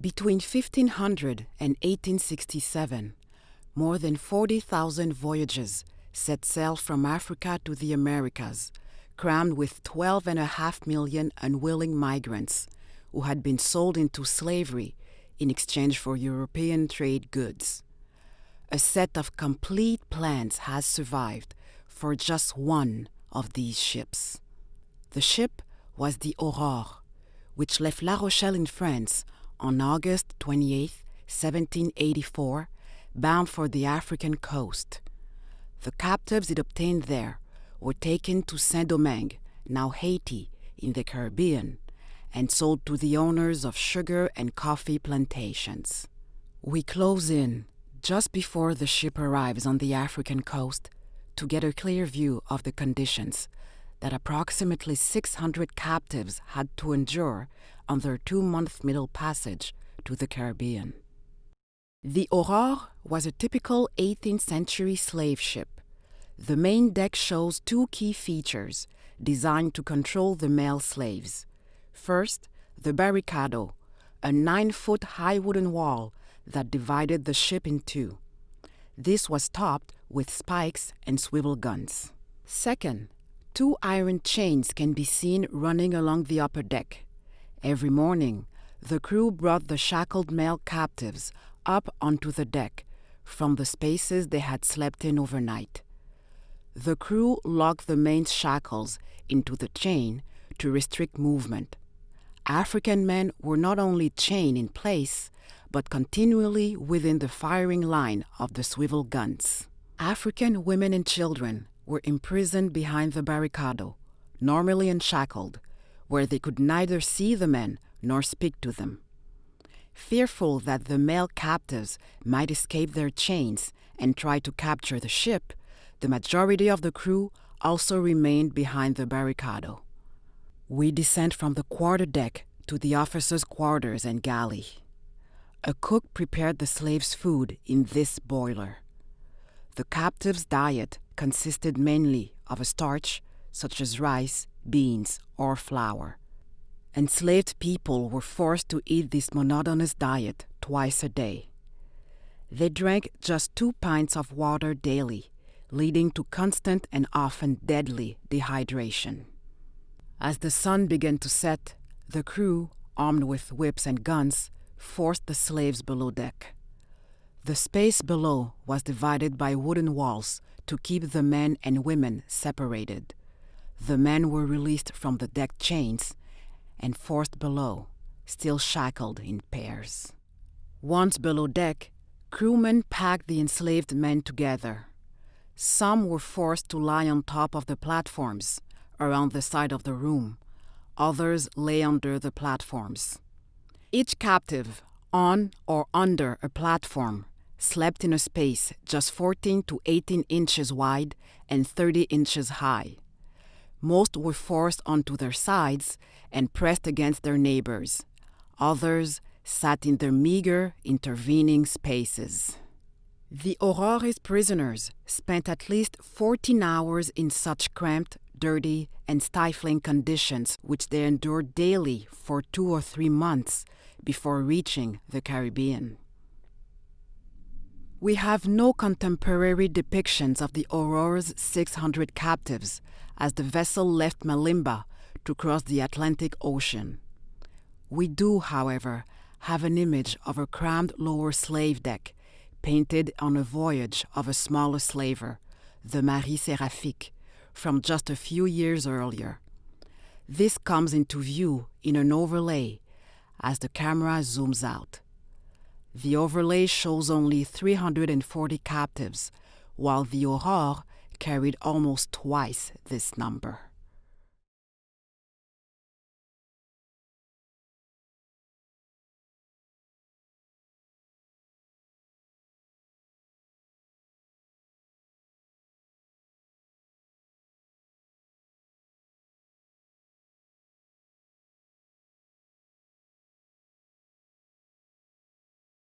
Between 1500 and 1867, more than 40,000 voyages set sail from Africa to the Americas, crammed with 12.5 million unwilling migrants who had been sold into slavery in exchange for European trade goods. A set of complete plans has survived for just one of these ships. The ship was the Aurore, which left La Rochelle in France on August 28, 1784, bound for the African coast. The captives it obtained there were taken to Saint-Domingue, now Haiti, in the Caribbean, and sold to the owners of sugar and coffee plantations. We close in just before the ship arrives on the African coast to get a clear view of the conditions that approximately 600 captives had to endure on their 2-month middle passage to the Caribbean. The Aurore was a typical 18th century slave ship. The main deck shows two key features designed to control the male slaves. First, the barricado, a 9-foot high wooden wall that divided the ship in two. This was topped with spikes and swivel guns. Second, 2 iron chains can be seen running along the upper deck. Every morning, the crew brought the shackled male captives up onto the deck from the spaces they had slept in overnight. The crew locked the main shackles into the chain to restrict movement. African men were not only chained in place, but continually within the firing line of the swivel guns. African women and children were imprisoned behind the barricado, normally unshackled, where they could neither see the men nor speak to them. Fearful that the male captives might escape their chains and try to capture the ship, the majority of the crew also remained behind the barricado. We descend from the quarterdeck to the officers' quarters and galley. A cook prepared the slaves' food in this boiler. The captives' diet consisted mainly of a starch such as rice, beans, or flour. Enslaved people were forced to eat this monotonous diet twice a day. They drank just 2 pints of water daily, leading to constant and often deadly dehydration. As the sun began to set, the crew, armed with whips and guns, forced the slaves below deck. The space below was divided by wooden walls to keep the men and women separated. The men were released from the deck chains and forced below, still shackled in pairs. Once below deck, crewmen packed the enslaved men together. Some were forced to lie on top of the platforms around the side of the room. Others lay under the platforms. Each captive, on or under a platform, slept in a space just 14 to 18 inches wide and 30 inches high. Most were forced onto their sides and pressed against their neighbors. Others sat in their meager, intervening spaces. The Aurore's prisoners spent at least 14 hours in such cramped, dirty, and stifling conditions which they endured daily for 2 or 3 months before reaching the Caribbean. We have no contemporary depictions of the Aurore's 600 captives as the vessel left Malimba to cross the Atlantic Ocean. We do, however, have an image of a crammed lower slave deck painted on a voyage of a smaller slaver, the Marie Séraphique, from just a few years earlier. This comes into view in an overlay as the camera zooms out. The overlay shows only 340 captives, while the Aurore carried almost twice this number.